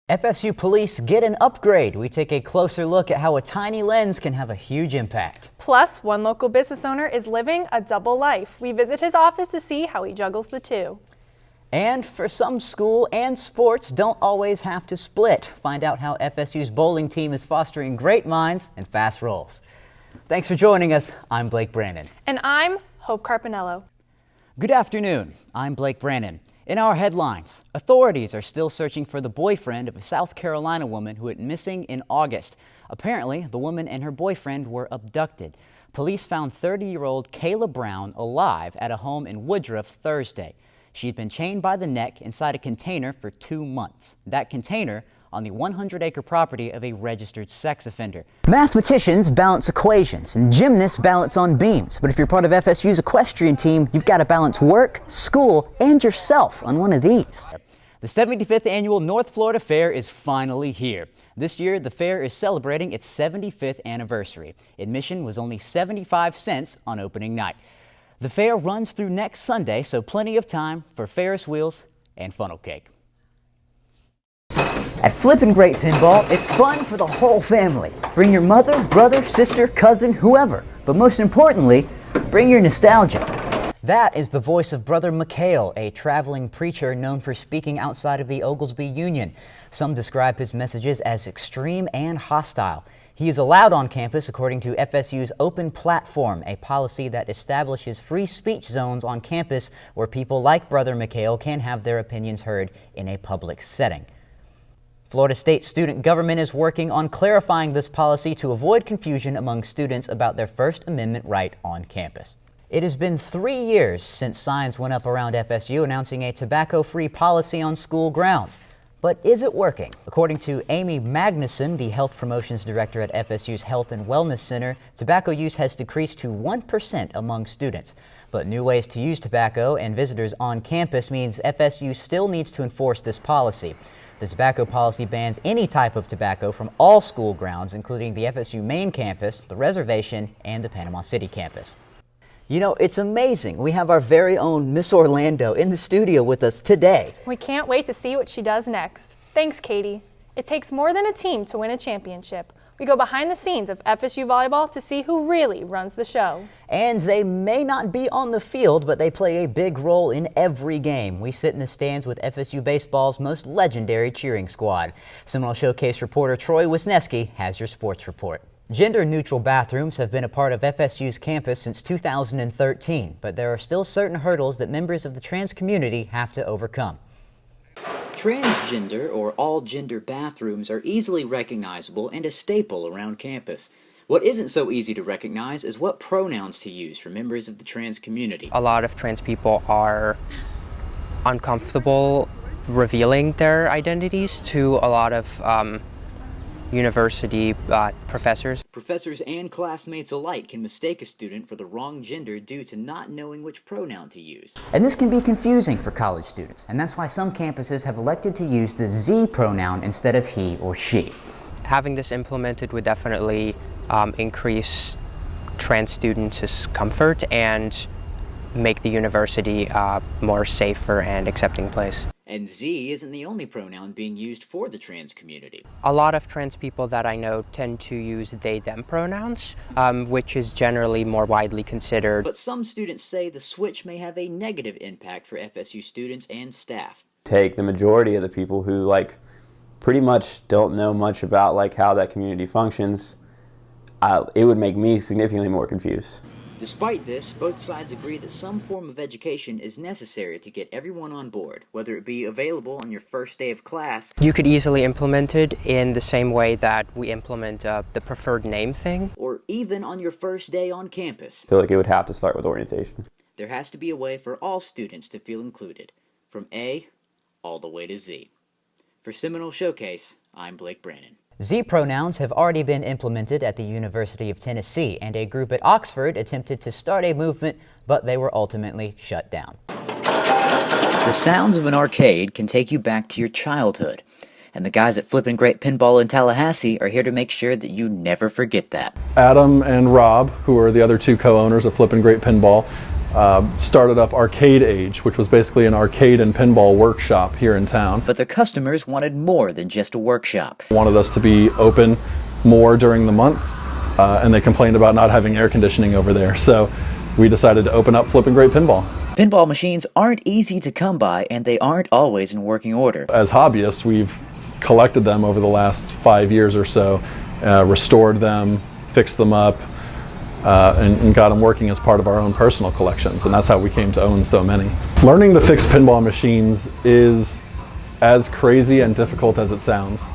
FSU police get an upgrade. We take a closer look at how a tiny lens can have a huge impact. Plus, one local business owner is living a double life. We visit his office to see how he juggles the two. And for some, school and sports don't always have to split. Find out how FSU's bowling team is fostering great minds and fast rolls. Thanks for joining us. I'm Blake Brannon. And I'm Hope Carpinello. Good afternoon. I'm Blake Brannon. In our headlines, authorities are still searching for the boyfriend of a South Carolina woman who went missing in August. Apparently, the woman and her boyfriend were abducted. Police found 30-year-old Kayla Brown alive at a home in Woodruff Thursday. She'd been chained by the neck inside a container for 2 months. That container on the 100-acre property of a registered sex offender. Mathematicians balance equations and gymnasts balance on beams. But if you're part of FSU's equestrian team, you've got to balance work, school, and yourself on one of these. The 75th annual North Florida Fair is finally here. This year, the fair is celebrating its 75th anniversary. Admission was only 75 cents on opening night. The fair runs through next Sunday, so plenty of time for Ferris wheels and funnel cake. At Flippin' Great Pinball, it's fun for the whole family. Bring your mother, brother, sister, cousin, whoever. But most importantly, bring your nostalgia. That is the voice of Brother Mikhail, a traveling preacher known for speaking outside of the Oglesby Union. Some describe his messages as extreme and hostile. He is allowed on campus according to FSU's Open Platform, a policy that establishes free speech zones on campus where people like Brother Mikhail can have their opinions heard in a public setting. Florida State student government is working on clarifying this policy to avoid confusion among students about their First Amendment right on campus. It has been 3 years since signs went up around FSU announcing a tobacco-free policy on school grounds. But is it working? According to Amy Magnuson, the health promotions director at FSU's Health and Wellness Center, tobacco use has decreased to 1% among students. But new ways to use tobacco and visitors on campus means FSU still needs to enforce this policy. The tobacco policy bans any type of tobacco from all school grounds, including the FSU main campus, the reservation, and the Panama City campus. You know, it's amazing. We have our very own Miss Orlando in the studio with us today. We can't wait to see what she does next. Thanks, Katie. It takes more than a team to win a championship. We go behind the scenes of FSU volleyball to see who really runs the show. And they may not be on the field, but they play a big role in every game. We sit in the stands with FSU baseball's most legendary cheering squad. Seminole Showcase reporter Troy Wisniewski has your sports report. Gender-neutral bathrooms have been a part of FSU's campus since 2013, but there are still certain hurdles that members of the trans community have to overcome. Transgender or all-gender bathrooms are easily recognizable and a staple around campus. What isn't so easy to recognize is what pronouns to use for members of the trans community. A lot of trans people are uncomfortable revealing their identities to a lot of university professors. Professors and classmates alike can mistake a student for the wrong gender due to not knowing which pronoun to use. And this can be confusing for college students, and that's why some campuses have elected to use the Z pronoun instead of he or she. Having this implemented would definitely increase trans students' comfort and make the university a more safer and accepting place. And Z isn't the only pronoun being used for the trans community. A lot of trans people that I know tend to use they/them pronouns, which is generally more widely considered. But some students say the switch may have a negative impact for FSU students and staff. Take the majority of the people who pretty much don't know much about how that community functions, it would make me significantly more confused. Despite this, both sides agree that some form of education is necessary to get everyone on board, whether it be available on your first day of class. You could easily implement it in the same way that we implement the preferred name thing. Or even on your first day on campus. I feel like it would have to start with orientation. There has to be a way for all students to feel included, from A all the way to Z. For Seminole Showcase, I'm Blake Brannon. Z pronouns have already been implemented at the University of Tennessee, and a group at Oxford attempted to start a movement, but they were ultimately shut down. The sounds of an arcade can take you back to your childhood, and the guys at Flippin' Great Pinball in Tallahassee are here to make sure that you never forget that. Adam and Rob, who are the other two co-owners of Flippin' Great Pinball, started up Arcade Age, which was basically an arcade and pinball workshop here in town. But their customers wanted more than just a workshop. Wanted us to be open more during the month, and they complained about not having air conditioning over there. So we decided to open up Flippin' Great Pinball. Pinball machines aren't easy to come by, and they aren't always in working order. As hobbyists, we've collected them over the last 5 years or so, restored them, fixed them up, and got them working as part of our own personal collections, and that's how we came to own so many. Learning to fix pinball machines is as crazy and difficult as it sounds.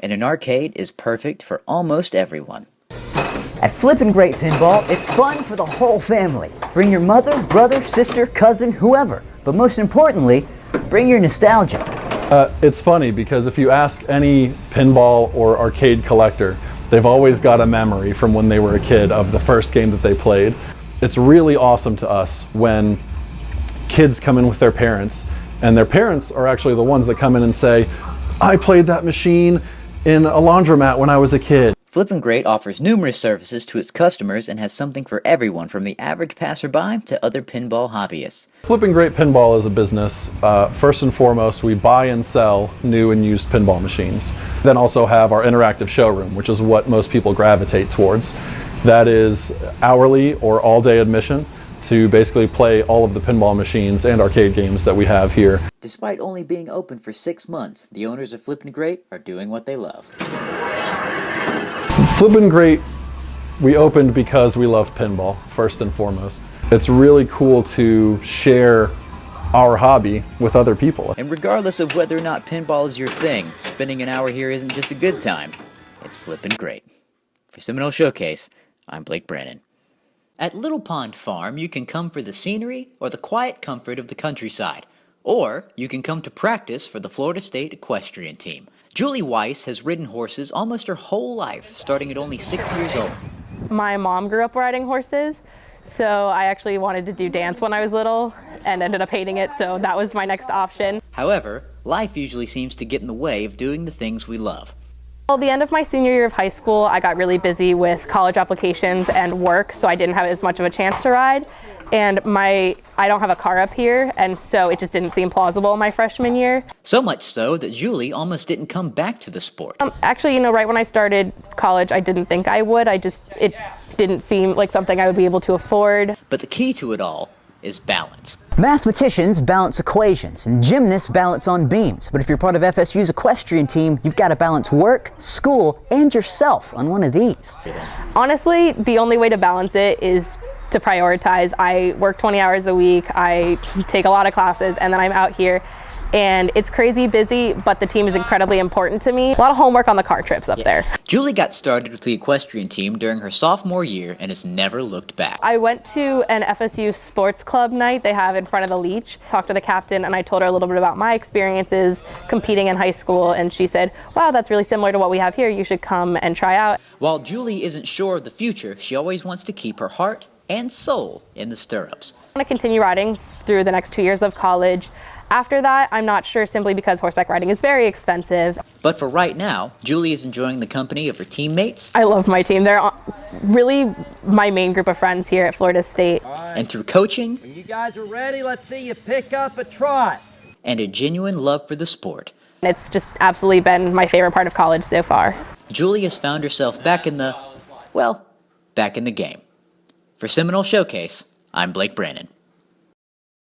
And an arcade is perfect for almost everyone. At Flippin' Great Pinball, it's fun for the whole family. Bring your mother, brother, sister, cousin, whoever. But most importantly, bring your nostalgia. It's funny because if you ask any pinball or arcade collector, they've always got a memory from when they were a kid of the first game that they played. It's really awesome to us when kids come in with their parents, and their parents are actually the ones that come in and say, I played that machine in a laundromat when I was a kid. Flippin' Great offers numerous services to its customers and has something for everyone from the average passerby to other pinball hobbyists. Flippin' Great Pinball is a business. First and foremost, we buy and sell new and used pinball machines. Then also have our interactive showroom, which is what most people gravitate towards. That is hourly or all-day admission to basically play all of the pinball machines and arcade games that we have here. Despite only being open for 6 months, the owners of Flippin' Great are doing what they love. Flippin' Great, we opened because we love pinball, first and foremost. It's really cool to share our hobby with other people. And regardless of whether or not pinball is your thing, spending an hour here isn't just a good time. It's Flippin' Great. For Seminole Showcase, I'm Blake Brannon. At Little Pond Farm, you can come for the scenery or the quiet comfort of the countryside. Or you can come to practice for the Florida State Equestrian Team. Julie Weiss has ridden horses almost her whole life, starting at only 6 years old. My mom grew up riding horses, so I actually wanted to do dance when I was little and ended up hating it, so that was my next option. However, life usually seems to get in the way of doing the things we love. Well, the end of my senior year of high school, I got really busy with college applications and work, so I didn't have as much of a chance to ride. And I don't have a car up here, and so it just didn't seem plausible my freshman year. So much so that Julie almost didn't come back to the sport. Actually, right when I started college, I didn't think I would. It didn't seem like something I would be able to afford. But the key to it all is balance. Mathematicians balance equations, and gymnasts balance on beams. But if you're part of FSU's equestrian team, you've got to balance work, school, and yourself on one of these. Honestly, the only way to balance it is to prioritize. I work 20 hours a week, I take a lot of classes, and then I'm out here. And it's crazy busy, but the team is incredibly important to me. A lot of homework on the car trips up there. Julie got started with the equestrian team during her sophomore year and has never looked back. I went to an FSU sports club night they have in front of the Leach, talked to the captain, and I told her a little bit about my experiences competing in high school, and she said, wow, that's really similar to what we have here. You should come and try out. While Julie isn't sure of the future, she always wants to keep her heart and soul in the stirrups. I want to continue riding through the next 2 years of college. After that, I'm not sure, simply because horseback riding is very expensive. But for right now, Julie is enjoying the company of her teammates. I love my team. They're really my main group of friends here at Florida State. And through coaching, when you guys are ready, let's see you pick up a trot. And a genuine love for the sport. It's just absolutely been my favorite part of college so far. Julie has found herself back in the game. For Seminole Showcase, I'm Blake Brannon.